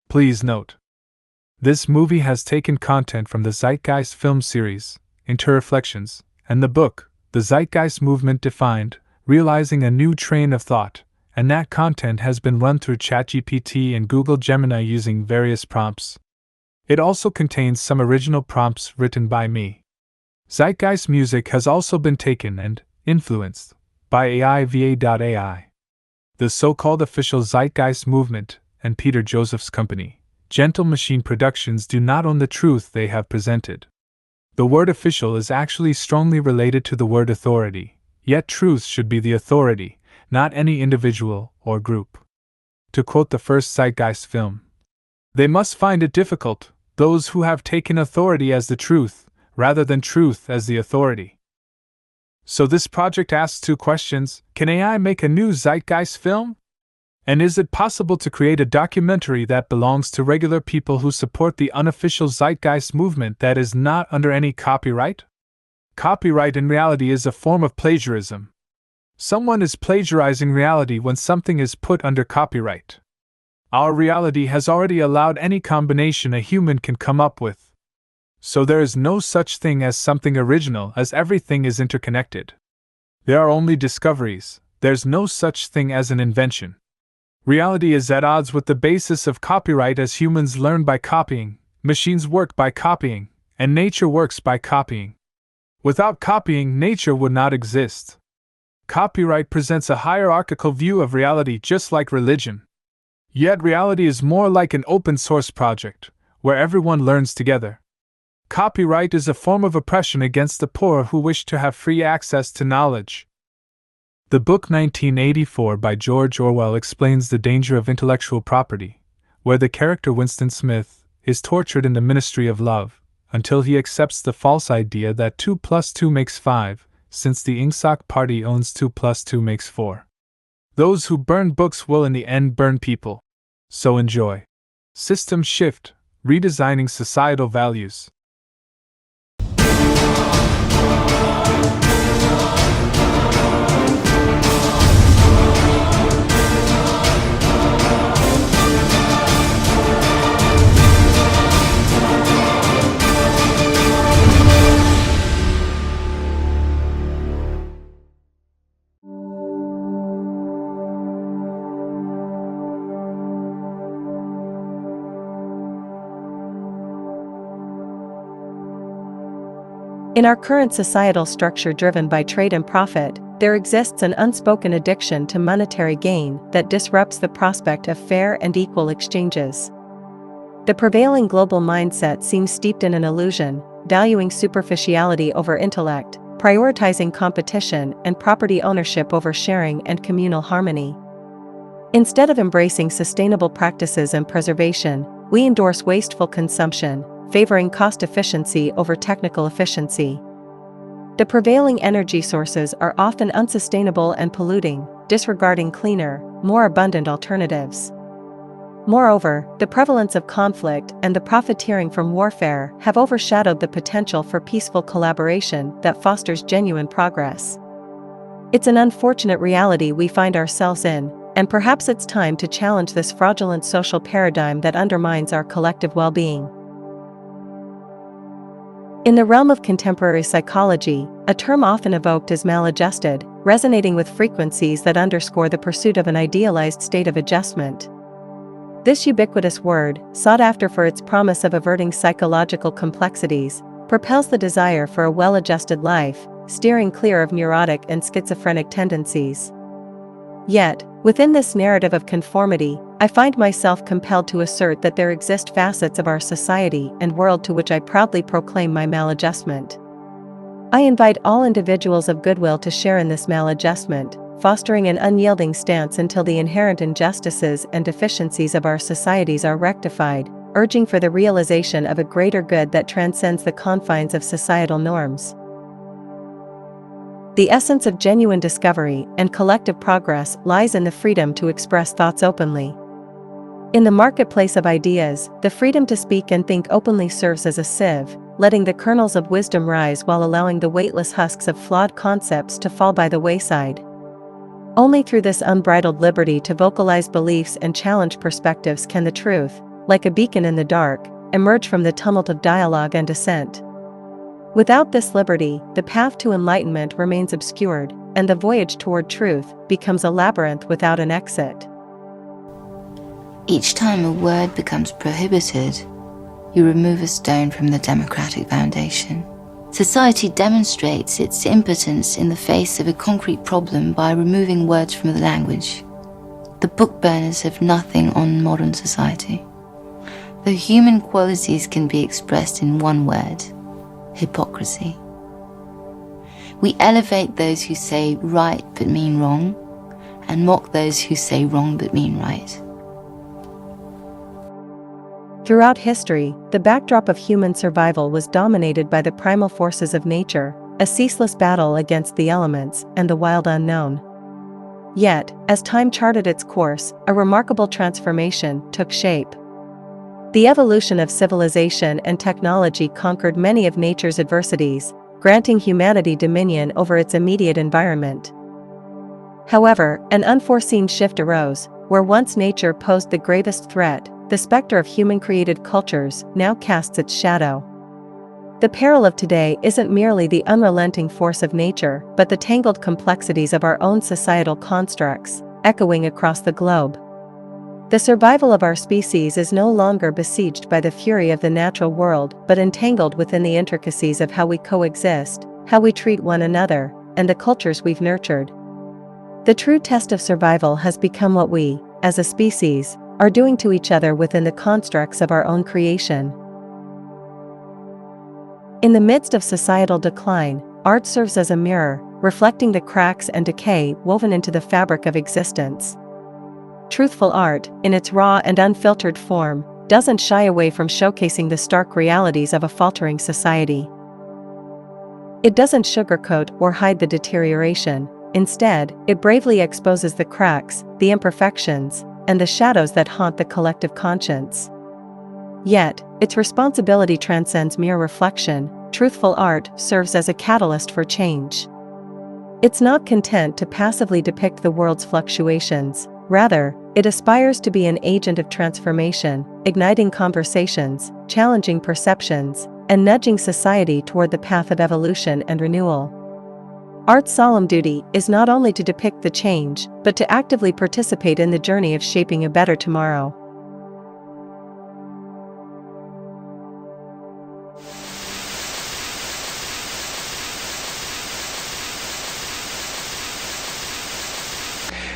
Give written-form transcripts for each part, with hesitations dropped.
Please note, this movie has taken content from the Zeitgeist film series, Interreflections, and the book, The Zeitgeist Movement Defined, Realizing a New Train of Thought, and that content has been run through ChatGPT and Google Gemini using various prompts. It also contains some original prompts written by me. Zeitgeist music has also been taken and influenced by AIVA.ai. The so-called official Zeitgeist movement and Peter Joseph's company, Gentle Machine Productions, do not own the truth they have presented. The word official is actually strongly related to the word authority, yet truth should be the authority, not any individual or group. To quote the first Zeitgeist film, "They must find it difficult, those who have taken authority as the truth, rather than truth as the authority." So this project asks two questions: can AI make a new Zeitgeist film? And is it possible to create a documentary that belongs to regular people who support the unofficial Zeitgeist movement that is not under any copyright? Copyright in reality is a form of plagiarism. Someone is plagiarizing reality when something is put under copyright. Our reality has already allowed any combination a human can come up with. So there is no such thing as something original, as everything is interconnected. There are only discoveries, there's no such thing as an invention. Reality is at odds with the basis of copyright, as humans learn by copying, machines work by copying, and nature works by copying. Without copying, nature would not exist. Copyright presents a hierarchical view of reality, just like religion. Yet reality is more like an open source project, where everyone learns together. Copyright is a form of oppression against the poor who wish to have free access to knowledge. The book 1984 by George Orwell explains the danger of intellectual property, where the character Winston Smith is tortured in the ministry of love, until he accepts the false idea that 2 plus 2 makes 5, since the Ingsoc party owns 2 plus 2 makes 4. Those who burn books will in the end burn people. So enjoy. System Shift, Redesigning Societal Values. In our current societal structure driven by trade and profit, there exists an unspoken addiction to monetary gain that disrupts the prospect of fair and equal exchanges. The prevailing global mindset seems steeped in an illusion, valuing superficiality over intellect, prioritizing competition and property ownership over sharing and communal harmony. Instead of embracing sustainable practices and preservation, we endorse wasteful consumption, favoring cost efficiency over technical efficiency. The prevailing energy sources are often unsustainable and polluting, disregarding cleaner, more abundant alternatives. Moreover, the prevalence of conflict and the profiteering from warfare have overshadowed the potential for peaceful collaboration that fosters genuine progress. It's an unfortunate reality we find ourselves in, and perhaps it's time to challenge this fraudulent social paradigm that undermines our collective well-being. In the realm of contemporary psychology, a term often evoked is maladjusted, resonating with frequencies that underscore the pursuit of an idealized state of adjustment. This ubiquitous word, sought after for its promise of averting psychological complexities, propels the desire for a well-adjusted life, steering clear of neurotic and schizophrenic tendencies. Yet, within this narrative of conformity, I find myself compelled to assert that there exist facets of our society and world to which I proudly proclaim my maladjustment. I invite all individuals of goodwill to share in this maladjustment, fostering an unyielding stance until the inherent injustices and deficiencies of our societies are rectified, urging for the realization of a greater good that transcends the confines of societal norms. The essence of genuine discovery and collective progress lies in the freedom to express thoughts openly. In the marketplace of ideas, the freedom to speak and think openly serves as a sieve, letting the kernels of wisdom rise while allowing the weightless husks of flawed concepts to fall by the wayside. Only through this unbridled liberty to vocalize beliefs and challenge perspectives can the truth, like a beacon in the dark, emerge from the tumult of dialogue and dissent. Without this liberty, the path to enlightenment remains obscured, and the voyage toward truth becomes a labyrinth without an exit. Each time a word becomes prohibited, you remove a stone from the democratic foundation. Society demonstrates its impotence in the face of a concrete problem by removing words from the language. The book burners have nothing on modern society. The human qualities can be expressed in one word: hypocrisy. We elevate those who say right but mean wrong, and mock those who say wrong but mean right. Throughout history, the backdrop of human survival was dominated by the primal forces of nature, a ceaseless battle against the elements and the wild unknown. Yet, as time charted its course, a remarkable transformation took shape. The evolution of civilization and technology conquered many of nature's adversities, granting humanity dominion over its immediate environment. However, an unforeseen shift arose, where once nature posed the gravest threat, the specter of human-created cultures now casts its shadow. The peril of today isn't merely the unrelenting force of nature, but the tangled complexities of our own societal constructs, echoing across the globe. The survival of our species is no longer besieged by the fury of the natural world, but entangled within the intricacies of how we coexist, how we treat one another, and the cultures we've nurtured. The true test of survival has become what we, as a species, are doing to each other within the constructs of our own creation. In the midst of societal decline, art serves as a mirror, reflecting the cracks and decay woven into the fabric of existence. Truthful art, in its raw and unfiltered form, doesn't shy away from showcasing the stark realities of a faltering society. It doesn't sugarcoat or hide the deterioration. Instead, it bravely exposes the cracks, the imperfections, and the shadows that haunt the collective conscience. Yet, its responsibility transcends mere reflection. Truthful art serves as a catalyst for change. It's not content to passively depict the world's fluctuations. Rather, it aspires to be an agent of transformation, igniting conversations, challenging perceptions, and nudging society toward the path of evolution and renewal. Art's solemn duty is not only to depict the change, but to actively participate in the journey of shaping a better tomorrow.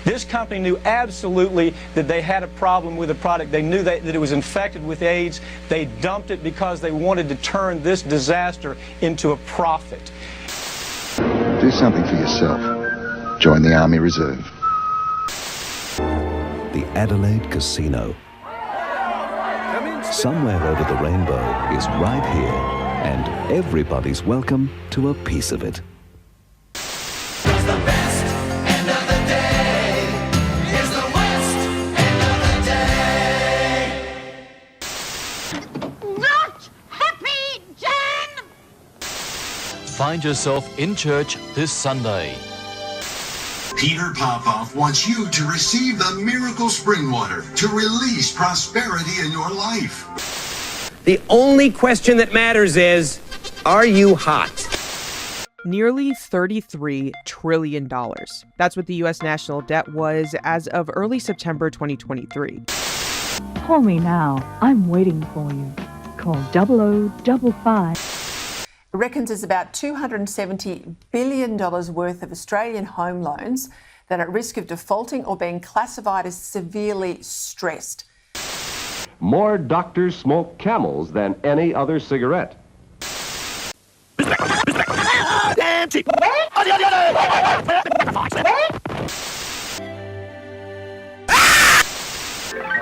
This company knew absolutely that they had a problem with the product. They knew that it was infected with AIDS. They dumped it because they wanted to turn this disaster into a profit. Do something for yourself. Join the Army Reserve. The Adelaide Casino. Somewhere over the rainbow is right here, and everybody's welcome to a piece of it. Find yourself in church this Sunday. Peter Popoff wants you to receive the miracle spring water to release prosperity in your life. The only question that matters is, are you hot? Nearly $33 trillion. That's what the U.S. national debt was as of early September 2023. Call me now. I'm waiting for you. Call 0055. It reckons there's about $270 billion worth of Australian home loans that are at risk of defaulting or being classified as severely stressed. More doctors smoke Camels than any other cigarette.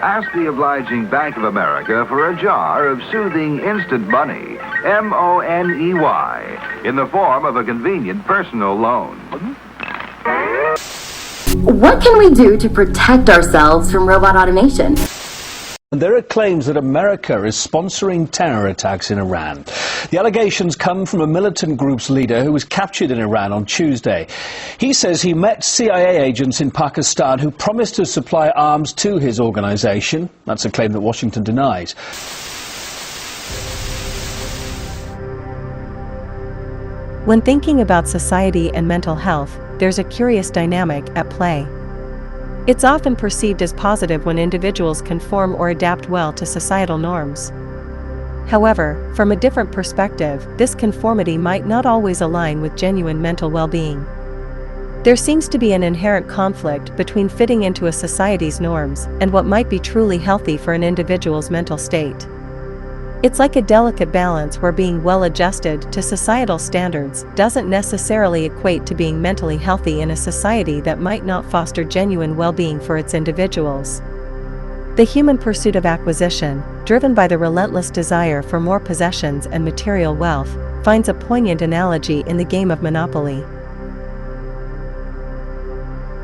Ask the obliging Bank of America for a jar of soothing instant money, M-O-N-E-Y, in the form of a convenient personal loan. What can we do to protect ourselves from robot automation? And there are claims that America is sponsoring terror attacks in Iran. The allegations come from a militant group's leader who was captured in Iran on Tuesday. He says he met CIA agents in Pakistan who promised to supply arms to his organization. That's a claim that Washington denies. When thinking about society and mental health, there's a curious dynamic at play. It's often perceived as positive when individuals conform or adapt well to societal norms. However, from a different perspective, this conformity might not always align with genuine mental well-being. There seems to be an inherent conflict between fitting into a society's norms and what might be truly healthy for an individual's mental state. It's like a delicate balance where being well-adjusted to societal standards doesn't necessarily equate to being mentally healthy in a society that might not foster genuine well-being for its individuals. The human pursuit of acquisition, driven by the relentless desire for more possessions and material wealth, finds a poignant analogy in the game of Monopoly.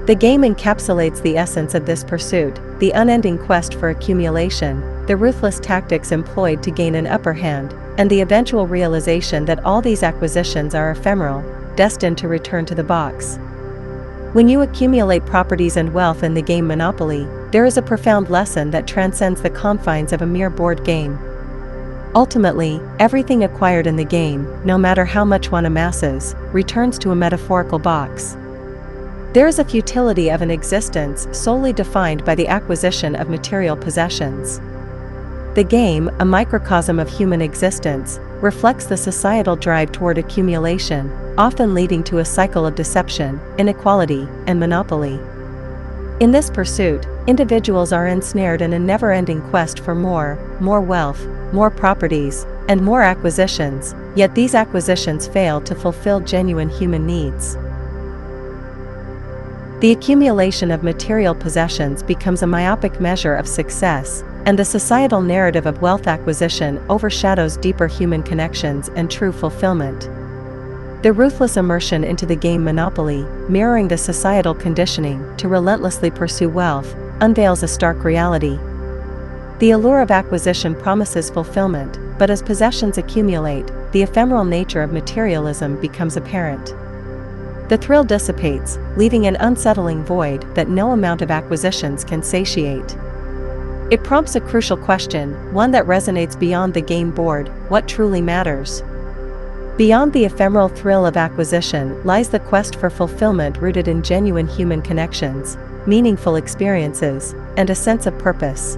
The game encapsulates the essence of this pursuit, the unending quest for accumulation, the ruthless tactics employed to gain an upper hand, and the eventual realization that all these acquisitions are ephemeral, destined to return to the box. When you accumulate properties and wealth in the game Monopoly, there is a profound lesson that transcends the confines of a mere board game. Ultimately, everything acquired in the game, no matter how much one amasses, returns to a metaphorical box. There is a futility of an existence solely defined by the acquisition of material possessions. The game, a microcosm of human existence, reflects the societal drive toward accumulation, often leading to a cycle of deception, inequality, and monopoly. In this pursuit, individuals are ensnared in a never-ending quest for more wealth, more properties, and more acquisitions, yet these acquisitions fail to fulfill genuine human needs. The accumulation of material possessions becomes a myopic measure of success, and the societal narrative of wealth acquisition overshadows deeper human connections and true fulfillment. The ruthless immersion into the game Monopoly, mirroring the societal conditioning to relentlessly pursue wealth, unveils a stark reality. The allure of acquisition promises fulfillment, but as possessions accumulate, the ephemeral nature of materialism becomes apparent. The thrill dissipates, leaving an unsettling void that no amount of acquisitions can satiate. It prompts a crucial question, one that resonates beyond the game board: what truly matters? Beyond the ephemeral thrill of acquisition lies the quest for fulfillment rooted in genuine human connections, meaningful experiences, and a sense of purpose.